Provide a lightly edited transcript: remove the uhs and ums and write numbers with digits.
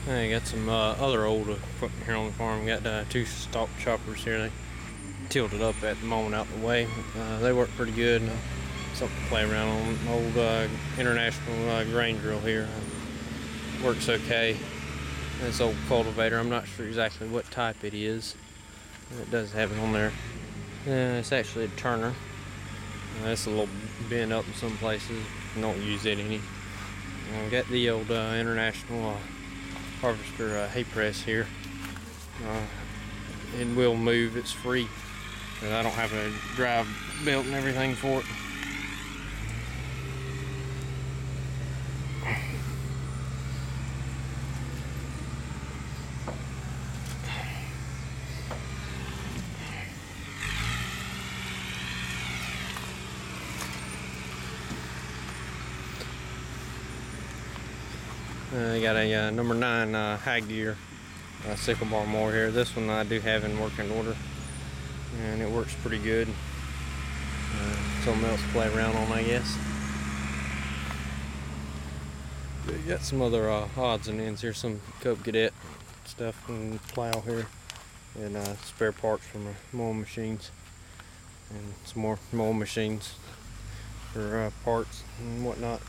I got some other old equipment here on the farm. We got 2 Stalk choppers here. They tilted up at the moment out the way. They work pretty good. Something to play around on. An old international grain drill here. Works okay. This old cultivator, I'm not sure exactly what type it is. It does have it on there. It's actually a turner. It's a little bent up in some places. I don't use it any. We got the old international harvester hay press here. It will move, it's free. I don't have a drive belt and everything for it. They got a number 9 high gear sickle bar mower here. This one I do have in working order, and it works pretty good. Something else to play around on, I guess. But you got some other odds and ends here, some Cub Cadet stuff and plow here, and spare parts from mowing machines, and some more mowing machines for parts and whatnot.